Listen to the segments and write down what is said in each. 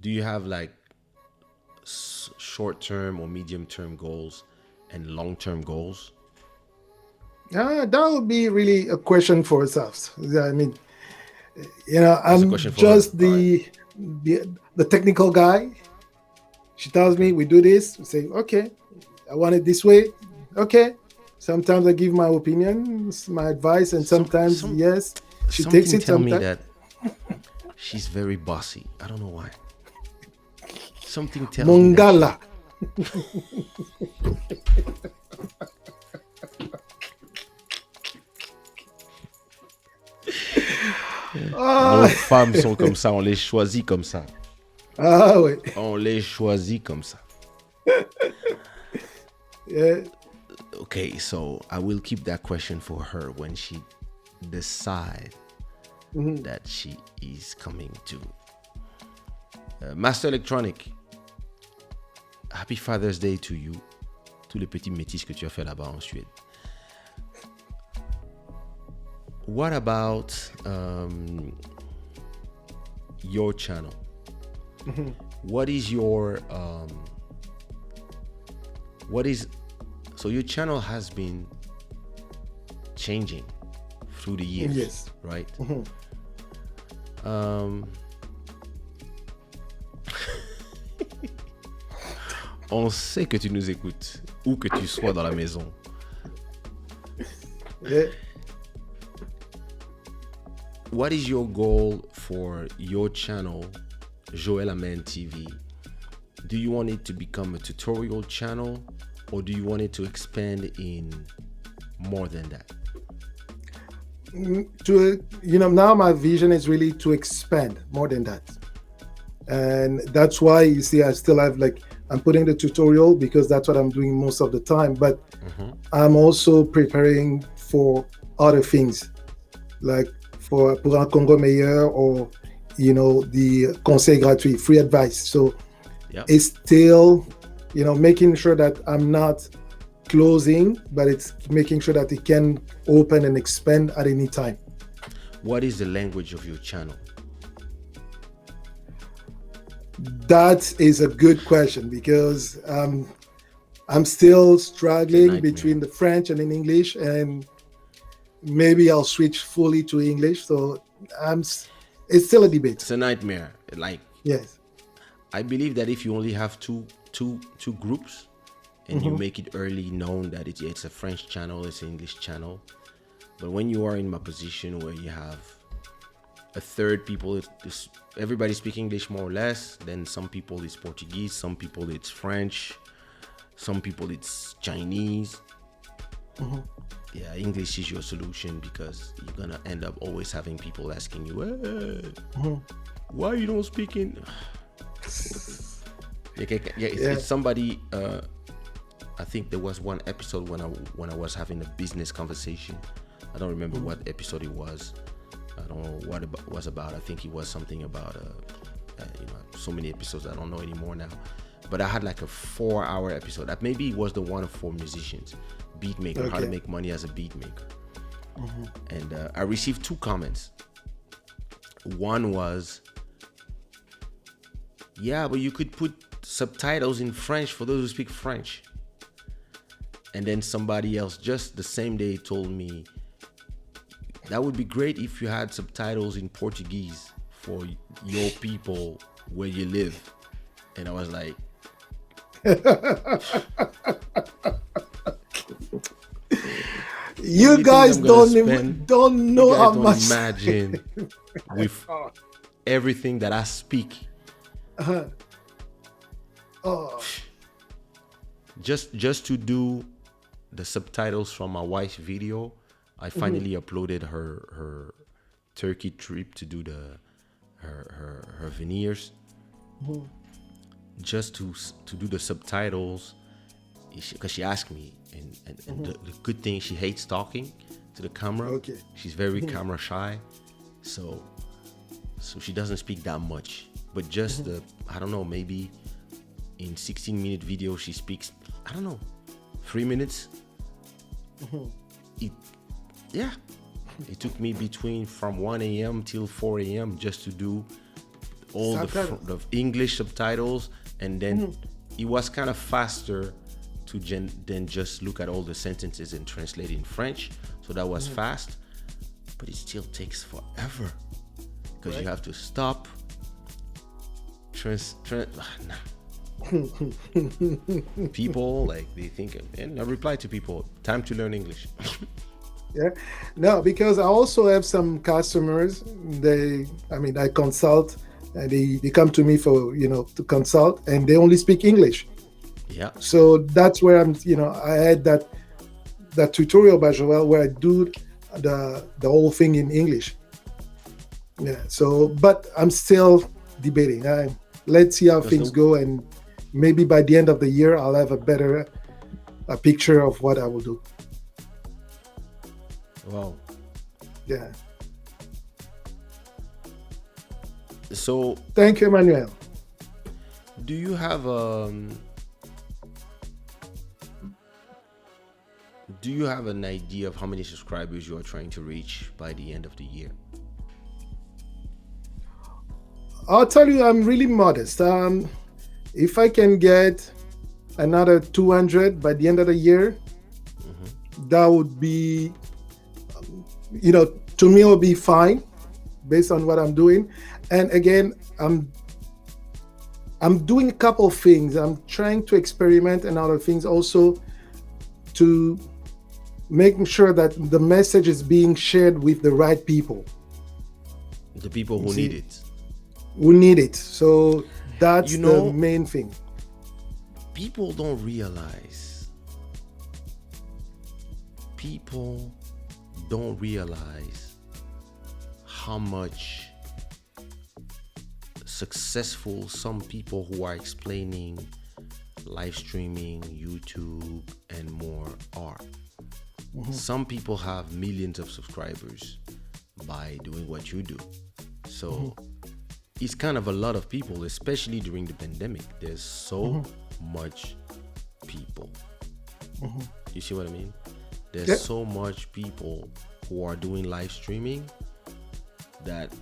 Do you have like short term or medium term goals and long term goals? That would be really a question for ourselves. Yeah, I mean, That's a I'm question for her. just All right. the technical guy. She tells Okay. me we do this. We say, okay, I want it this way. Okay. Sometimes I give my opinions, my advice, and Some sometimes some yes, she takes something it. tell me Sometimes that she's very bossy. I don't know why. Something tells me that Mongala. she. Nos Ah, femmes sont comme ça, on les choisit comme ça. ah ouais. On les choisit comme ça. Yeah. Okay, so I will keep that question for her when she decide Mhm. that she is coming to Master Electronic. Happy Father's Day to you. Tous les petits métis que tu as fait là-bas en Suède. What about your channel? What is your what is so your channel has been changing through the years, Yes. right? On sait que tu nous écoutes, où que tu sois dans la maison. Yeah. What is your goal for your channel, Joël Amen TV? Do you want it to become a tutorial channel, or do you want it to expand in more than that? Now my vision is really to expand more than that, and that's why you see I still have like I'm putting the tutorial because that's what I'm doing most of the time, but I'm also preparing for other things like pour un Congo meilleur, or the conseil gratuit, free advice. So Yeah. it's still making sure that I'm not closing, but it's making sure that it can open and expand at any time. What is the language of your channel? That is a good question because I'm still struggling between the French and in English, and maybe I'll switch fully to English. So it's still a debate. It's a nightmare. Like, Yes. I believe that if you only have two groups and you make it early known that it's a French channel, it's an English channel, but when you are in my position where you have a third people, everybody speak English more or less, then some people it's Portuguese, some people it's French, some people it's Chinese. Yeah, English is your solution because you're gonna end up always having people asking you, hey, why you don't speak in? It's somebody. I think there was one episode when I was having a business conversation. I don't remember what episode it was. I don't know what it was about. I think it was something about so many episodes I don't know anymore now. But I had like a 4-hour episode. That maybe it was the one for musicians, beat maker, how to make money as a beat maker. And I received 2 comments. One was, yeah, but you could put subtitles in French for those who speak French. And then somebody else just the same day told me, that would be great if you had subtitles in Portuguese for your people where you live. And I was like, you guys don't know how much. Imagine with everything that I speak. Just to do the subtitles from my wife's video, I finally uploaded her Turkey trip to do her veneers. Just to do the subtitles, because she asked me, and the good thing, she hates talking to the camera. Okay. She's very camera shy, so she doesn't speak that much. But just I don't know, maybe in 16-minute video she speaks, I don't know, 3 minutes. It took me from 1 a.m. till 4 a.m. just to do all Subtitles. the English subtitles, and then it was kind of faster to than just look at all the sentences and translate in French. So that was fast, but it still takes forever because you Right. have to stop. Nah. People like they think, and I reply to people, time to learn English. Yeah. No, because I also have some customers. I mean, I consult, and they come to me for to consult, and they only speak English. Yeah. So that's where I had that tutorial by Joel where I do the whole thing in English. Yeah. So, but I'm still debating. Let's see how Because things the go, and maybe by the end of the year, I'll have a better a picture of what I will do. Wow. Yeah. So Thank you, Emmanuel. do you have an idea of how many subscribers you are trying to reach by the end of the year? I'll tell you, I'm really modest. If I can get another 200 by the end of the year, that would be, to me, it would be fine based on what I'm doing. And again, I'm doing a couple of things. I'm trying to experiment and other things also to making sure that the message is being shared with the right people The people who see, need it. who need it. So that's You the know, main thing. people don't realize. People don't realize how much successful some people who are explaining live streaming, YouTube, and more are. Some people have millions of subscribers by doing what you do. So it's kind of a lot of people, especially during the pandemic. There's so much people. You see what I mean? There's Yeah. so much people who are doing live streaming that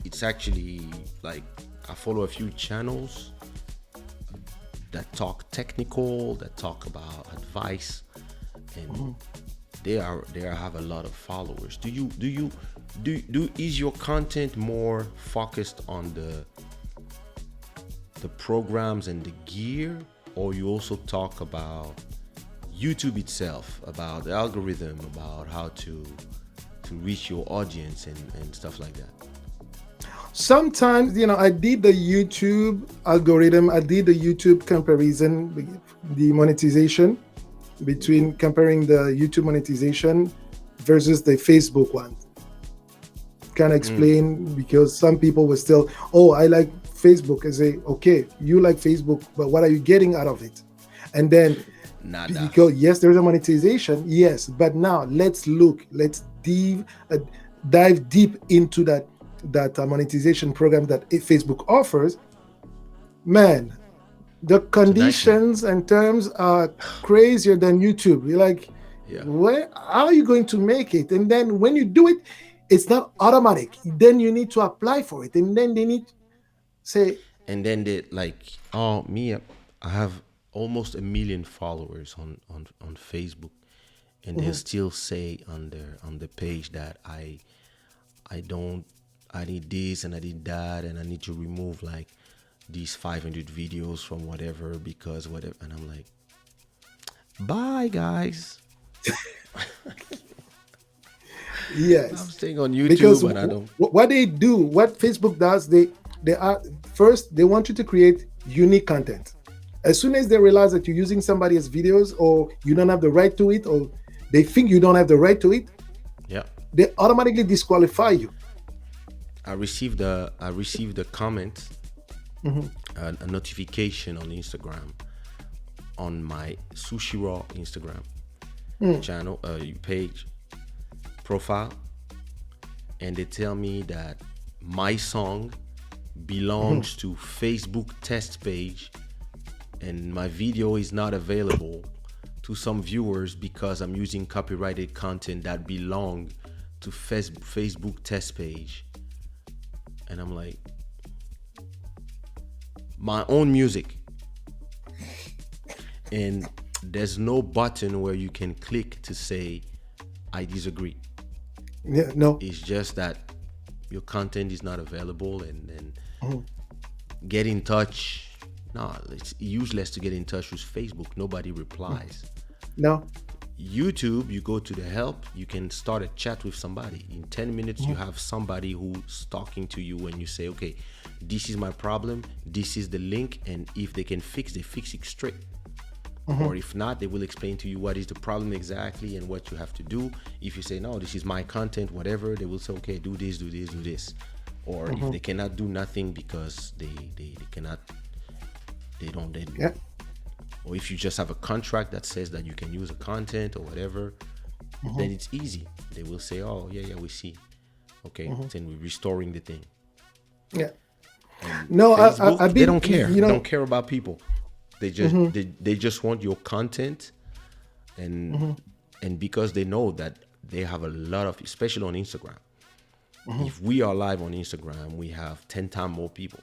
it's actually like I follow a few channels that talk technical, that talk about advice, and they have a lot of followers. Is your content more focused on the programs and the gear, or you also talk about YouTube itself, about the algorithm, about how to reach your audience and stuff like that? Sometimes, I did the YouTube algorithm, I did the YouTube comparison, the monetization between comparing the YouTube monetization versus the Facebook one. Kind of explain because some people were still, oh, I like Facebook. I say, okay, you like Facebook, but what are you getting out of it? And then Nada. because yes, there's a monetization, yes, but now let's dive deep into that monetization program that Facebook offers. Man, the conditions and terms are crazier than YouTube. You're like, Yeah. how are you going to make it? And then when you do it, it's not automatic. Then you need to apply for it, and then they need to say, And then they like, oh, me, I have almost 1 million followers on Facebook, and they still say on the page that I need this and I need that, and I need to remove like these 500 videos from whatever because whatever. And I'm like, bye guys. yes. I'm staying on YouTube, Because and I don't. what they do, what Facebook does, they are first they want you to create unique content. As soon as they realize that you're using somebody else's videos, or you don't have the right to it, or they think you don't have the right to it, Yeah. they automatically disqualify you. I received a comment, a notification on Instagram, on my sushiraw Instagram channel, page, profile, and they tell me that my song belongs to Facebook test page, and my video is not available to some viewers because I'm using copyrighted content that belong to Facebook test page. And I'm like, my own music, and there's no button where you can click to say I disagree. Yeah, no. It's just that your content is not available, and then Mhm. get in touch. No, it's useless to get in touch with Facebook. Nobody replies. No. YouTube, you go to the help, you can start a chat with somebody. In 10 minutes, you have somebody who's talking to you when you say, okay, this is my problem, this is the link, and if they can fix, they fix it straight. Or if not, they will explain to you what is the problem exactly and what you have to do. If you say, no, this is my content, whatever, they will say, okay, do this, do this, do this. Or if they cannot do nothing because they cannot, they Yeah. or if you just have a contract that says that you can use a content or whatever, then it's easy. They will say, oh, yeah, we see. Okay, then we're restoring the thing. Yeah. No, Facebook, I've they been, don't care. you They know, don't care about people. They just they just want your content, and because they know that they have a lot of, especially on Instagram. If we are live on Instagram, we have 10 times more people,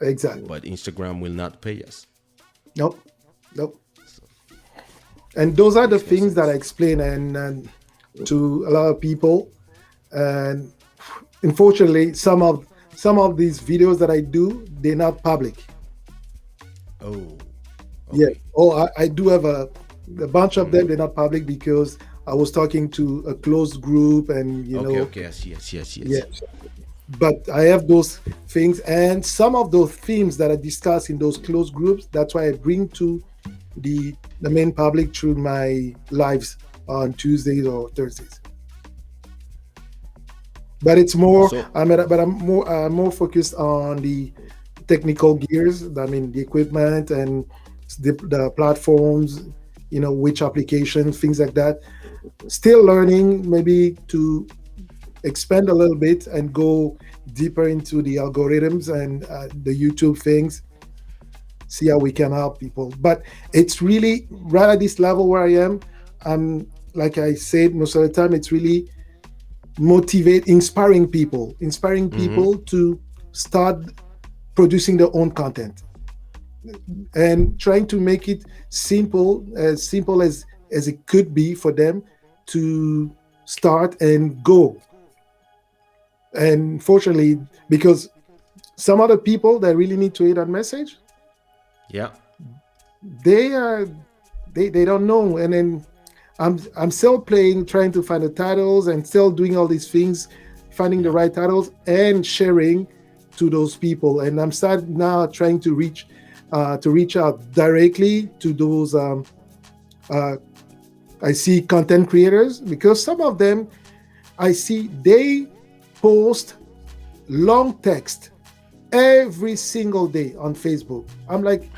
exactly. but Instagram will not pay us. Nope. Nope. And those are the Makes no things that I sense. explain and to a lot of people. And unfortunately, some of these videos that I do, they're not public. Oh, Yeah. okay. Oh, I do have a bunch of them. They're not public because I was talking to a closed group, and Okay. I yeah. see. But I have those things, and some of those themes that I discuss in those closed groups. That's why I bring to the main public through my lives on Tuesdays or Thursdays. But it's more. So, I'm more focused on the technical gears. I mean, the equipment and the platforms. Which application, things like that. Still learning, maybe to expand a little bit and go deeper into the algorithms and the YouTube things. See how we can help people. But it's really right at this level where I am. Like I said, most of the time, it's really inspiring people to start producing their own content, and trying to make it simple as it could be for them to start and go. And fortunately, because some other people that really need to hear that message, yeah, they are they don't know. And then I'm still playing, trying to find the titles and still doing all these things, finding the yeah. right titles and sharing to those people. And I'm starting now trying to reach out directly to those uh, I see content creators, because some of them I see they post long text every single day on Facebook. I'm like,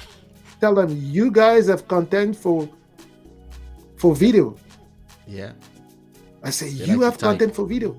tell them, you guys have content for video. Yeah. I say, They you like to have type. content for video.